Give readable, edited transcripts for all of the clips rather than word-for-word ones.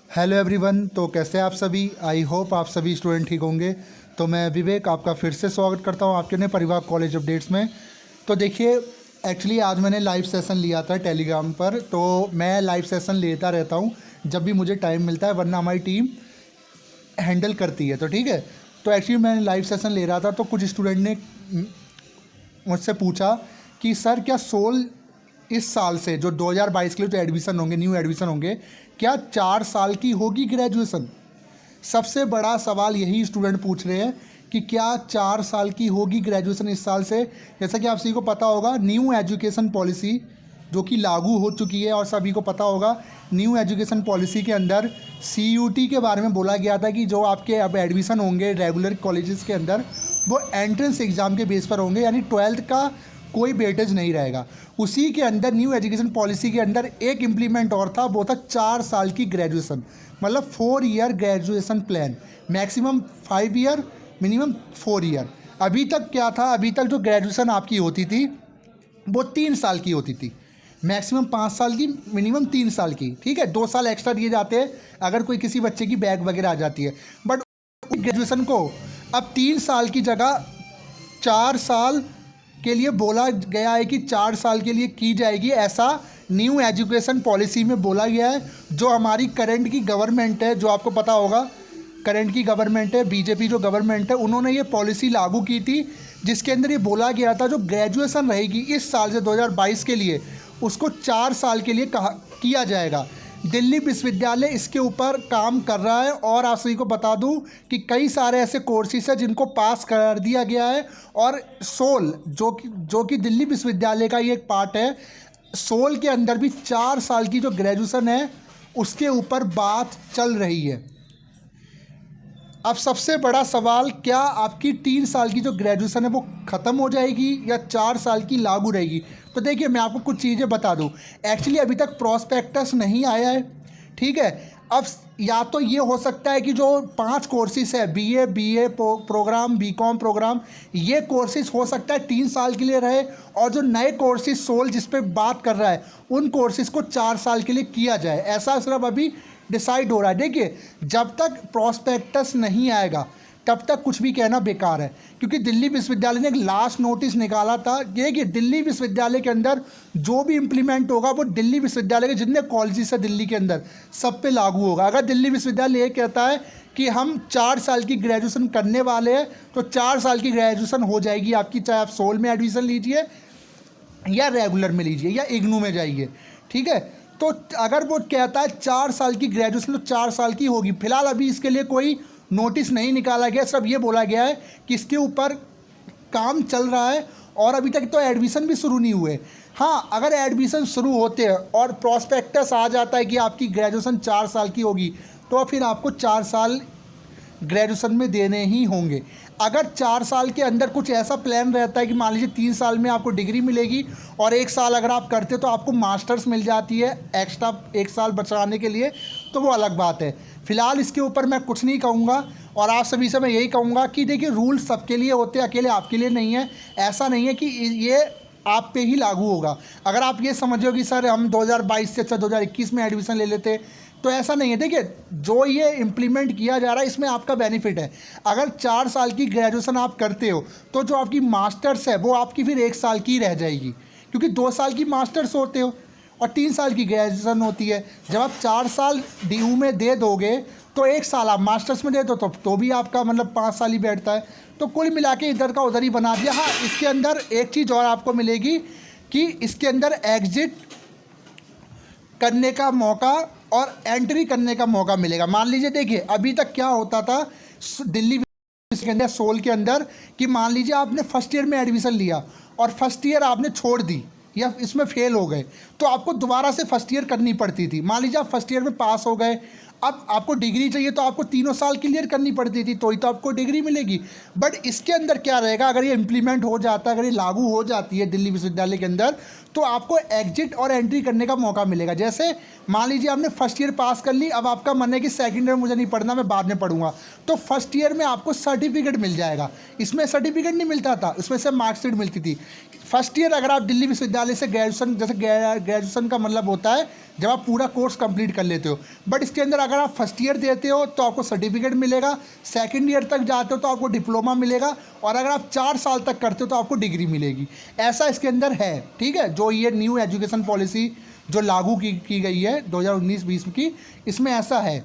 Hello everyone. तो कैसे हैं आप सभी? आई होप आप सभी स्टूडेंट ठीक होंगे। तो मैं विवेक आपका फिर से स्वागत करता हूं आपके नए परिवार कॉलेज अपडेट्स में। तो देखिए, एक्चुअली आज मैंने लाइव सेशन लिया था टेलीग्राम पर। तो मैं लाइव सेशन लेता रहता हूं जब भी मुझे टाइम मिलता है, वरना हमारी टीम हैंडल करती है। तो ठीक है, तो एक्चुअली मैं लाइव सेशन ले रहा था तो कुछ स्टूडेंट ने मुझसे पूछा कि सर क्या सोल इस साल से जो 2022 के लिए जो एडमिशन होंगे, न्यू एडमिशन होंगे, क्या 4 साल की होगी ग्रेजुएशन? सबसे बड़ा सवाल यही स्टूडेंट पूछ रहे हैं कि क्या 4 साल की होगी ग्रेजुएशन इस साल से। जैसा कि आप सभी को पता होगा, न्यू एजुकेशन पॉलिसी जो कि लागू हो चुकी है और सभी को पता होगा, न्यू एजुकेशन पॉलिसी के अंदर CUT के बारे में बोला गया था कि जो आपके अब एडमिशन होंगे रेगुलर कॉलेजेस के अंदर, वो एंट्रेंस एग्ज़ाम के बेस पर होंगे, यानी 12th का कोई वेटेज नहीं रहेगा। उसी के अंदर न्यू एजुकेशन पॉलिसी के अंदर एक इम्प्लीमेंट और था, वो था 4 साल की ग्रेजुएशन, मतलब 4 year graduation plan, maximum 5 year, minimum 4 year. अभी तक क्या था, अभी तक जो ग्रेजुएशन आपकी होती थी वो 3 साल की होती थी, मैक्सिमम 5 साल की, मिनिमम 3 साल की। ठीक है, 2 साल एक्स्ट्रा दिए जाते हैं अगर कोई किसी बच्चे की बैग वगैरह आ जाती है। बट ग्रेजुएशन को अब 3 साल की जगह 4 साल के लिए बोला गया है कि 4 साल के लिए की जाएगी, ऐसा न्यू एजुकेशन पॉलिसी में बोला गया है। जो हमारी करंट की गवर्नमेंट है, जो आपको पता होगा करंट की गवर्नमेंट है, बीजेपी जो गवर्नमेंट है, उन्होंने ये पॉलिसी लागू की थी, जिसके अंदर ये बोला गया था जो ग्रेजुएशन रहेगी इस साल से 2022 के लिए, उसको 4 साल के लिए किया जाएगा। दिल्ली विश्वविद्यालय इसके ऊपर काम कर रहा है और आप सभी को बता दूं कि कई सारे ऐसे कोर्सेज हैं जिनको पास कर दिया गया है। और सोल जो कि दिल्ली विश्वविद्यालय का ही एक पार्ट है, सोल के अंदर भी 4 साल की जो ग्रेजुएशन है उसके ऊपर बात चल रही है। अब सबसे बड़ा सवाल, क्या आपकी 3 साल की जो ग्रेजुएशन है वो ख़त्म हो जाएगी या 4 साल की लागू रहेगी? तो देखिए, मैं आपको कुछ चीज़ें बता दूं। एक्चुअली अभी तक प्रॉस्पेक्टस नहीं आया है, ठीक है। अब या तो ये हो सकता है कि जो 5 कोर्सेज है, BA प्रोग्राम, BCom प्रोग्राम, ये कोर्सेज हो सकता है 3 साल के लिए रहे, और जो नए कोर्सेज सोल जिस पे बात कर रहा है उन कोर्सेज को 4 साल के लिए किया जाए, ऐसा सिर्फ अभी डिसाइड हो रहा है। देखिए, जब तक प्रॉस्पेक्टस नहीं आएगा तब तक कुछ भी कहना बेकार है, क्योंकि दिल्ली विश्वविद्यालय ने एक लास्ट नोटिस निकाला था ये कि दिल्ली विश्वविद्यालय के अंदर जो भी इम्प्लीमेंट होगा वो दिल्ली विश्वविद्यालय के जितने कॉलेजेस है दिल्ली के अंदर सब पे लागू होगा। अगर दिल्ली विश्वविद्यालय ये कहता है कि हम 4 साल की ग्रेजुएशन करने वाले हैं, तो 4 साल की ग्रेजुएशन हो जाएगी आपकी, चाहे आप सोल में एडमिशन लीजिए या रेगुलर में लीजिए या इग्नू में जाइए। ठीक है, तो अगर वो कहता है 4 साल की ग्रेजुएशन, तो 4 साल की होगी। फिलहाल अभी इसके लिए कोई नोटिस नहीं निकाला गया, सिर्फ ये बोला गया है कि इसके ऊपर काम चल रहा है और अभी तक तो एडमिशन भी शुरू नहीं हुए। हाँ, अगर एडमिशन शुरू होते हैं और प्रॉस्पेक्टस आ जाता है कि आपकी ग्रेजुएशन 4 साल की होगी, तो फिर आपको 4 साल ग्रेजुएशन में देने ही होंगे। अगर 4 साल के अंदर कुछ ऐसा प्लान रहता है कि मान लीजिए 3 साल में आपको डिग्री मिलेगी और 1 साल अगर आप करते हो तो आपको मास्टर्स मिल जाती है एक्स्ट्रा 1 साल बचाने के लिए, तो वो अलग बात है। फ़िलहाल इसके ऊपर मैं कुछ नहीं कहूँगा और आप सभी से मैं यही कहूँगा कि देखिए, रूल सबके लिए होते हैं, अकेले आपके लिए नहीं है। ऐसा नहीं है कि ये आप पे ही लागू होगा। अगर आप ये समझो कि सर हम 2022 से अच्छा 2021 में एडमिशन ले लेते, तो ऐसा नहीं है। देखिए, जो ये इम्प्लीमेंट किया जा रहा है इसमें आपका बेनिफिट है। अगर 4 साल की ग्रेजुएशन आप करते हो तो जो आपकी मास्टर्स है वो आपकी फिर 1 साल की रह जाएगी, क्योंकि 2 साल की मास्टर्स होते हो और 3 साल की ग्रेजुएशन होती है। जब आप 4 साल DU में दे दोगे तो 1 साल आप मास्टर्स में दे दो तो भी आपका मतलब 5 साल ही बैठता है। तो कुल मिला के इधर का उधर ही बना दिया। हाँ, इसके अंदर एक चीज़ और आपको मिलेगी कि इसके अंदर एग्जिट करने का मौका और एंट्री करने का मौका मिलेगा। मान लीजिए, देखिए अभी तक क्या होता था दिल्ली के अंदर, सोल के अंदर, कि मान लीजिए आपने फर्स्ट ईयर में एडमिशन लिया और फर्स्ट ईयर आपने छोड़ दी या इसमें फेल हो गए, तो आपको दोबारा से फर्स्ट ईयर करनी पड़ती थी। मान लीजिए आप फर्स्ट ईयर में पास हो गए, अब आपको डिग्री चाहिए तो आपको 3 साल क्लियर करनी पड़ती थी, तो ही तो आपको डिग्री मिलेगी। बट इसके अंदर क्या रहेगा, अगर ये इम्प्लीमेंट हो जाता है, अगर ये लागू हो जाती है दिल्ली विश्वविद्यालय के अंदर, तो आपको एग्जिट और एंट्री करने का मौका मिलेगा। जैसे मान लीजिए आपने फर्स्ट ईयर पास कर ली, अब आपका मन है कि सेकंड ईयर मुझे नहीं पढ़ना, मैं बाद में पढ़ूंगा, तो फर्स्ट ईयर में आपको सर्टिफिकेट मिल जाएगा। इसमें सर्टिफिकेट नहीं मिलता था, इसमें से मार्कशीट मिलती थी। फर्स्ट ईयर अगर आप दिल्ली विश्वविद्यालय से ग्रेजुएशन, जैसे ग्रेजुएशन का मतलब होता है जब आप पूरा कोर्स कंप्लीट कर लेते हो, बट इसके अंदर अगर आप फर्स्ट ईयर देते हो तो आपको सर्टिफिकेट मिलेगा, सेकंड ईयर तक जाते हो तो आपको डिप्लोमा मिलेगा, और अगर आप 4 साल तक करते हो तो आपको डिग्री मिलेगी। ऐसा इसके अंदर है, ठीक है। जो ये न्यू एजुकेशन पॉलिसी जो लागू की गई है 2019-20 की, इसमें ऐसा है।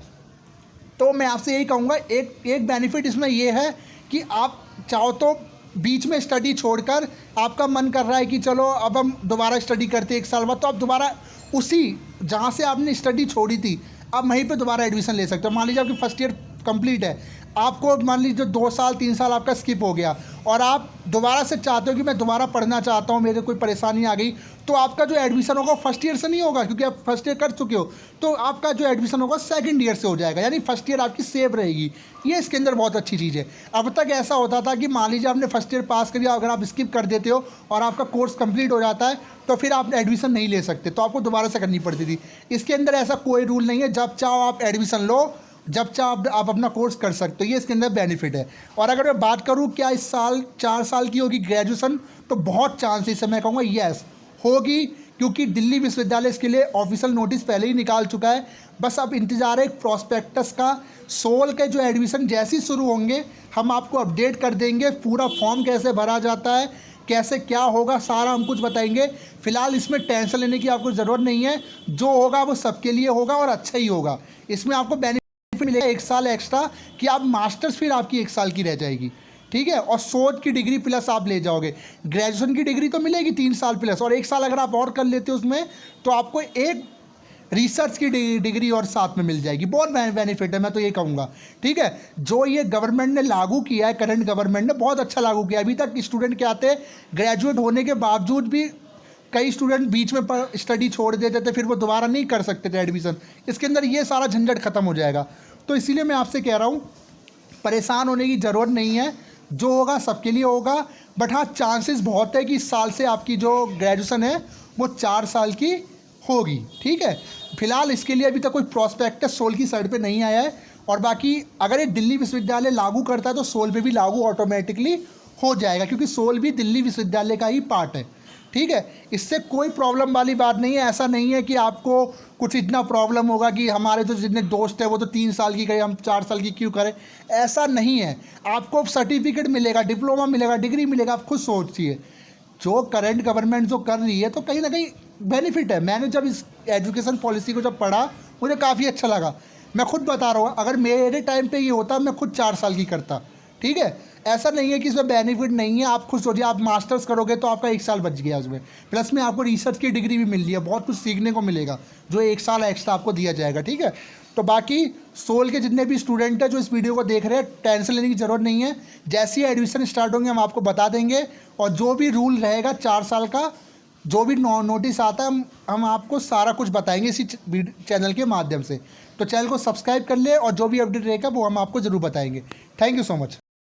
तो मैं आपसे यही कहूँगा, एक बेनिफिट इसमें ये है कि आप चाहो तो बीच में स्टडी छोड़कर आपका मन कर रहा है कि चलो अब हम दोबारा स्टडी करते 1 साल बाद, तो आप दोबारा उसी जहाँ से आपने स्टडी छोड़ी थी आप वहीं पे दोबारा एडमिशन ले सकते हो। मान लीजिए आपकी फर्स्ट ईयर कंप्लीट है, आपको मान लीजिए 2 साल 3 साल आपका स्किप हो गया और आप दोबारा से चाहते हो कि मैं दोबारा पढ़ना चाहता हूँ, मेरे कोई परेशानी आ गई, तो आपका जो एडमिशन होगा फर्स्ट ईयर से नहीं होगा, क्योंकि आप फर्स्ट ईयर कर चुके हो। तो आपका जो एडमिशन होगा सेकंड ईयर से हो जाएगा, यानी फर्स्ट ईयर आपकी सेव रहेगी। ये इसके अंदर बहुत अच्छी चीज़ है। अब तक ऐसा होता था कि मान लीजिए आपने फर्स्ट ईयर पास कर दिया, अगर आप स्किप कर देते हो और आपका कोर्स कंप्लीट हो जाता है तो फिर आप एडमिशन नहीं ले सकते, तो आपको दोबारा से करनी पड़ती थी। इसके अंदर ऐसा कोई रूल नहीं है, जब चाहो आप एडमिशन लो, जब चाहो आप अपना कोर्स कर सकते हो। ये इसके अंदर बेनिफिट है। और अगर मैं बात करूँ क्या इस साल 4 साल की होगी ग्रेजुएशन, तो बहुत चांसेस है, मैं कहूँगा यस होगी, क्योंकि दिल्ली विश्वविद्यालय इसके लिए ऑफिशियल नोटिस पहले ही निकाल चुका है। बस अब इंतज़ार है एक प्रॉस्पेक्टस का। 16 के जो एडमिशन जैसे ही शुरू होंगे हम आपको अपडेट कर देंगे, पूरा फॉर्म कैसे भरा जाता है, कैसे क्या होगा, सारा हम कुछ बताएंगे। फ़िलहाल इसमें टेंशन लेने की आपको ज़रूरत नहीं है, जो होगा वो सबके लिए होगा और अच्छा ही होगा। इसमें आपको बेनिफिट मिलेगा 1 साल एक्स्ट्रा, कि आप मास्टर्स फिर आपकी 1 साल की रह जाएगी, ठीक है। और शोध की डिग्री प्लस आप ले जाओगे। ग्रेजुएशन की डिग्री तो मिलेगी 3 साल प्लस, और 1 साल अगर आप और कर लेते हो उसमें, तो आपको एक रिसर्च की डिग्री और साथ में मिल जाएगी। बहुत बेनिफिट है, मैं तो ये कहूँगा, ठीक है। जो ये गवर्नमेंट ने लागू किया है, करंट गवर्नमेंट ने बहुत अच्छा लागू किया है। अभी तक स्टूडेंट क्या आते हैं, ग्रेजुएट होने के बावजूद भी कई स्टूडेंट बीच में स्टडी छोड़ देते थे, फिर वो दोबारा नहीं कर सकते थे एडमिशन। इसके अंदर ये सारा झंझट खत्म हो जाएगा। तो इसीलिए मैं आपसे कह रहा हूँ, परेशान होने की ज़रूरत नहीं है, जो होगा सबके लिए होगा। बट हाँ, चांसेस बहुत है कि इस साल से आपकी जो ग्रेजुएशन है वो 4 साल की होगी, ठीक है। फिलहाल इसके लिए अभी तक कोई प्रॉस्पेक्टस सोल की साइड पे नहीं आया है। और बाकी अगर ये दिल्ली विश्वविद्यालय लागू करता है तो सोल पे भी लागू ऑटोमेटिकली हो जाएगा, क्योंकि सोल भी दिल्ली विश्वविद्यालय का ही पार्ट है, ठीक है। इससे कोई प्रॉब्लम वाली बात नहीं है। ऐसा नहीं है कि आपको कुछ इतना प्रॉब्लम होगा कि हमारे तो जितने दोस्त हैं वो तो 3 साल की करें, हम 4 साल की क्यों करें, ऐसा नहीं है। आपको सर्टिफिकेट मिलेगा, डिप्लोमा मिलेगा, डिग्री मिलेगा। आप खुद सोचिए, जो करंट गवर्नमेंट जो कर रही है तो कहीं ना कहीं बेनिफिट है। मैंने जब इस एजुकेशन पॉलिसी को जब पढ़ा मुझे काफ़ी अच्छा लगा। मैं खुद बता रहा हूँ, अगर मेरे टाइम पे ये होता मैं खुद 4 साल की करता, ठीक है। ऐसा नहीं है कि इसमें बेनिफिट नहीं है। आप खुद सोचिए, आप मास्टर्स करोगे तो आपका 1 साल बच गया उसमें, प्लस में आपको रिसर्च की डिग्री भी मिल रही है, बहुत कुछ सीखने को मिलेगा, जो 1 साल एक्स्ट्रा आपको दिया जाएगा, ठीक है। तो बाकी सोल के जितने भी स्टूडेंट हैं जो इस वीडियो को देख रहे हैं, टेंशन लेने की ज़रूरत नहीं है। जैसे ही एडमिशन स्टार्ट होंगे हम आपको बता देंगे, और जो भी रूल रहेगा 4 साल का, जो भी नोटिस आता है हम आपको सारा कुछ बताएंगे इसी चैनल के माध्यम से। तो चैनल को सब्सक्राइब कर ले, और जो भी अपडेट रहेगा वो हम आपको ज़रूर बताएंगे। Thank you so much.